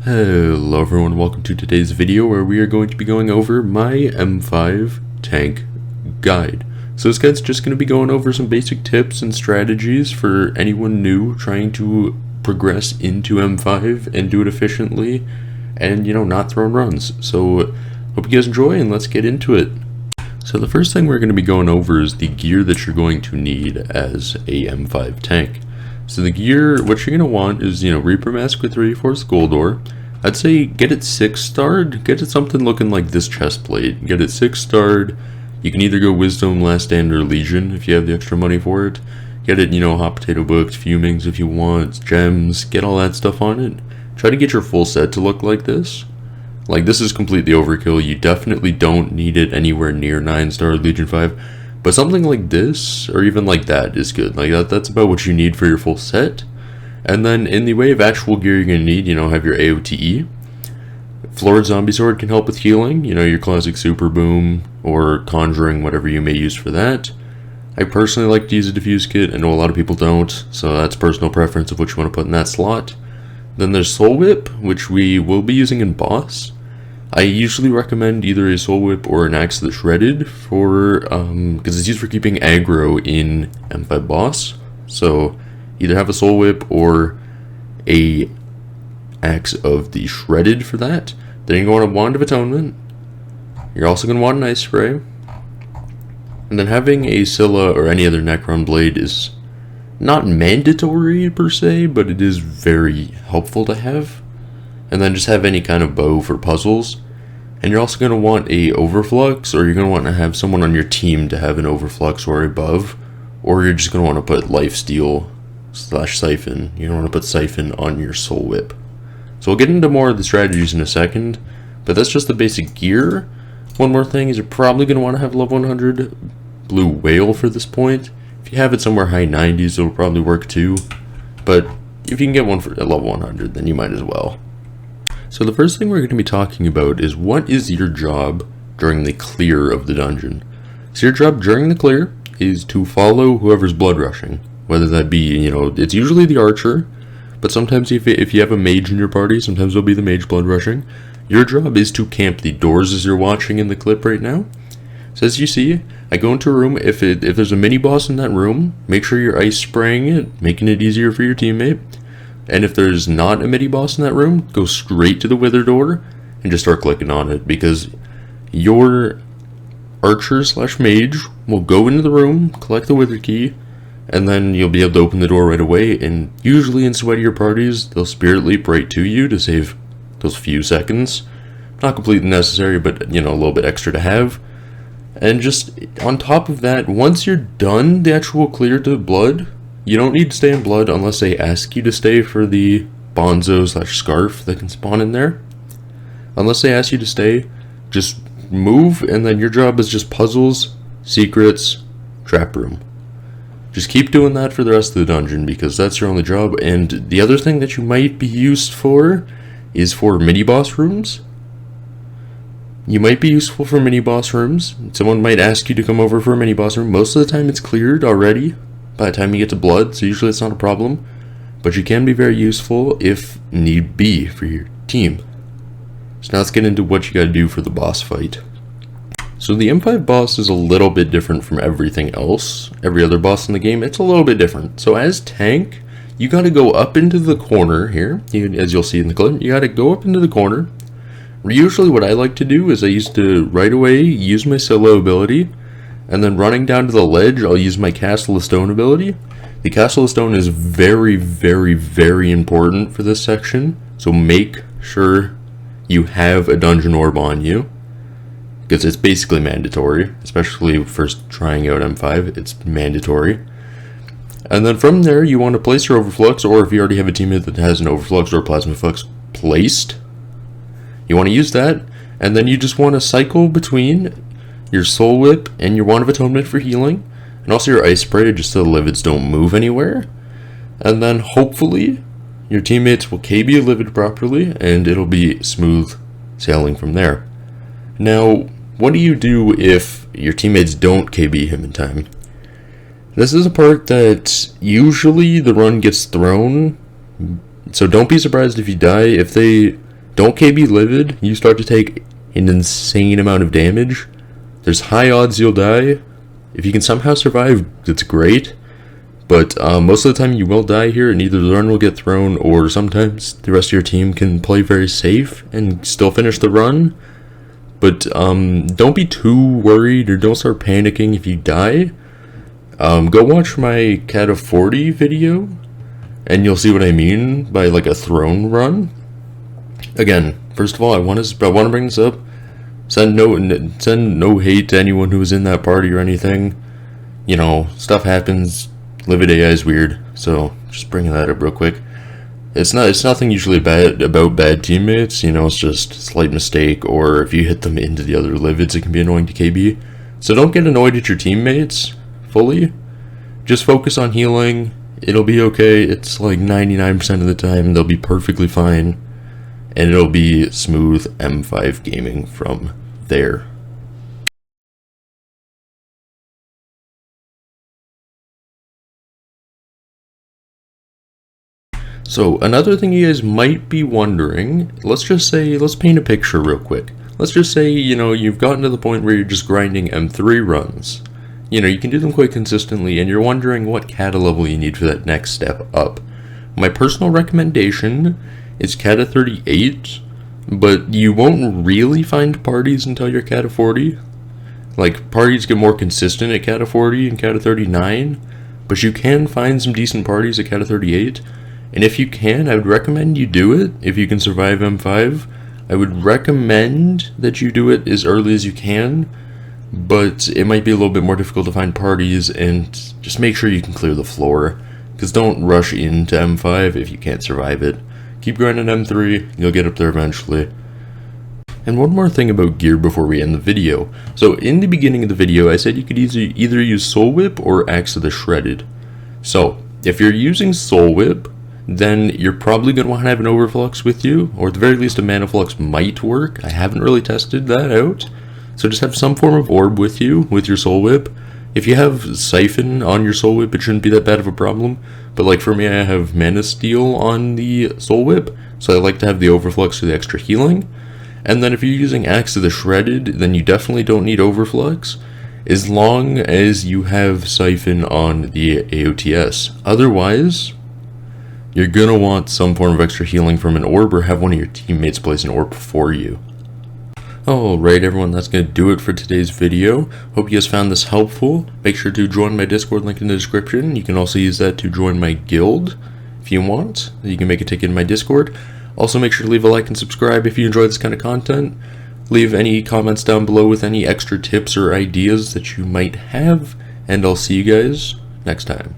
Hello everyone, welcome to today's video where we are going to be going over my M5 tank guide. So this guide's just going to be going over some basic tips and strategies for anyone new trying to progress into M5 and do it efficiently and, not throwing runs. So hope you guys enjoy and let's get into it. So the first thing we're going to be going over is the gear that you're going to need as a M5 tank. So the gear, what you're going to want is, Reaper Mask with 3/4 gold ore. I'd say get it 6-starred, get it something looking like this chest plate. Get it 6-starred. You can either go Wisdom, Last Stand, or Legion if you have the extra money for it. Get it, Hot Potato Booked, Fumings if you want, Gems, get all that stuff on it. Try to get your full set to look like this. Like, this is completely overkill. You definitely don't need it anywhere near 9-star Legion 5. But something like this, or even like that, is good. Like, that's about what you need for your full set. And then, in the way of actual gear you're going to need, have your AOTE. Florid Zombie Sword can help with healing. Your classic Super Boom, or Conjuring, whatever you may use for that. I personally like to use a Diffuse Kit. I know a lot of people don't, so that's personal preference of what you want to put in that slot. Then there's Soul Whip, which we will be using in Boss. I usually recommend either a Soul Whip or an Axe of the Shredded for, because it's used for keeping aggro in M5 Boss. So, either have a Soul Whip or a Axe of the Shredded for that. Then you're going to want a Wand of Atonement. You're also going to want an Ice Spray. And then having a Scylla or any other Necron Blade is not mandatory per se, but it is very helpful to have. And then just have any kind of bow for puzzles. And you're also going to want a Overflux, or you're going to want to have someone on your team to have an Overflux or above. Or you're just going to want to put Lifesteal / Siphon. You don't want to put Siphon on your Soul Whip. So we'll get into more of the strategies in a second. But that's just the basic gear. One more thing is you're probably going to want to have level 100 Blue Whale for this point. If you have it somewhere high 90s, it'll probably work too. But if you can get one for at level 100, then you might as well. So the first thing we're going to be talking about is what is your job during the clear of the dungeon. So your job during the clear is to follow whoever's blood rushing. Whether that be, it's usually the archer, but sometimes if you have a mage in your party, sometimes it'll be the mage blood rushing. Your job is to camp the doors as you're watching in the clip right now. So as you see, I go into a room, if there's a mini boss in that room, make sure you're ice spraying it, making it easier for your teammate. And if there's not a mini boss in that room, go straight to the wither door and just start clicking on it, because your archer / mage will go into the room, collect the wither key, and then you'll be able to open the door right away. And usually in sweatier parties, they'll spirit leap right to you to save those few seconds. Not completely necessary, but a little bit extra to have. And just on top of that, once you're done the actual clear to blood, you don't need to stay in blood unless they ask you to stay for the bonzo / scarf that can spawn in there. Unless they ask you to stay, just move, and then your job is just puzzles, secrets, trap room. Just keep doing that for the rest of the dungeon, because that's your only job. And the other thing that you might be used for is for mini-boss rooms. You might be useful for mini-boss rooms. Someone might ask you to come over for a mini-boss room. Most of the time it's cleared already by the time you get to blood, so usually it's not a problem. But you can be very useful if need be for your team. So now let's get into what you gotta do for the boss fight. So the M5 boss is a little bit different from everything else. Every other boss in the game, it's a little bit different. So as tank, you gotta go up into the corner here. As you'll see in the clip, you gotta go up into the corner. Usually what I like to do is I used to right away use my solo ability, and then running down to the ledge, I'll use my Castle of Stone ability. The Castle of Stone is very, very, very important for this section, so make sure you have a dungeon orb on you, because it's basically mandatory, especially first trying out M5, it's mandatory. And then from there, you want to place your Overflux, or if you already have a teammate that has an Overflux or Plasma Flux placed, you want to use that, and then you just want to cycle between your Soul Whip and your Wand of Atonement for healing, and also your Ice Spray just so the livids don't move anywhere. And then hopefully your teammates will KB a livid properly, and it'll be smooth sailing from there. Now, what do you do if your teammates don't KB him in time? This is a part that usually the run gets thrown, so don't be surprised if you die. If they Don't KB livid, you start to take an insane amount of damage. There's high odds you'll die. If you can somehow survive, that's great. But most of the time you will die here, and either the run will get thrown, or sometimes the rest of your team can play very safe and still finish the run. But don't be too worried, or don't start panicking if you die. Go watch my Cat of 40 video, and you'll see what I mean by like a throne run. Again, first of all, I want to bring this up. Send no hate to anyone who was in that party or anything. You know, stuff happens. Livid AI is weird, so just bringing that up real quick. It's nothing usually bad about bad teammates. You know, it's just a slight mistake, or if you hit them into the other livids, it can be annoying to KB. So don't get annoyed at your teammates fully. Just focus on healing. It'll be okay. It's like 99% of the time they'll be perfectly fine, and it'll be smooth M5 gaming from there. So another thing you guys might be wondering, let's paint a picture real quick. Let's just say, you know, you've gotten to the point where you're just grinding M3 runs. You know, you can do them quite consistently, and you're wondering what Kata level you need for that next step up. My personal recommendation is Kata 38, but you won't really find parties until you're Kata 40. Like, parties get more consistent at Kata 40 and Kata 39, but you can find some decent parties at Kata 38. And if you can, I would recommend you do it. If you can survive M5, I would recommend that you do it as early as you can, but it might be a little bit more difficult to find parties, and just make sure you can clear the floor, because don't rush into M5 if you can't survive it. Keep grinding M3, you'll get up there eventually. And one more thing about gear before we end the video. So in the beginning of the video, I said you could either use Soul Whip or Axe of the Shredded. So if you're using Soul Whip, then you're probably going to want to have an Overflux with you, or at the very least a Mana Flux might work. I haven't really tested that out. So just have some form of orb with you, with your Soul Whip. If you have Siphon on your Soul Whip, it shouldn't be that bad of a problem. But like for me, I have Mana Steal on the Soul Whip, so I like to have the Overflux for the extra healing. And then if you're using Axe of the Shredded, then you definitely don't need Overflux, as long as you have Siphon on the AOTS. Otherwise, you're gonna want some form of extra healing from an orb, or have one of your teammates place an orb for you. Alright everyone, that's gonna do it for today's video. Hope you guys found this helpful. Make sure to join my Discord link in the description. You can also use that to join my guild if you want. You can make a ticket in my Discord. Also make sure to leave a like and subscribe if you enjoy this kind of content. Leave any comments down below with any extra tips or ideas that you might have, and I'll see you guys next time.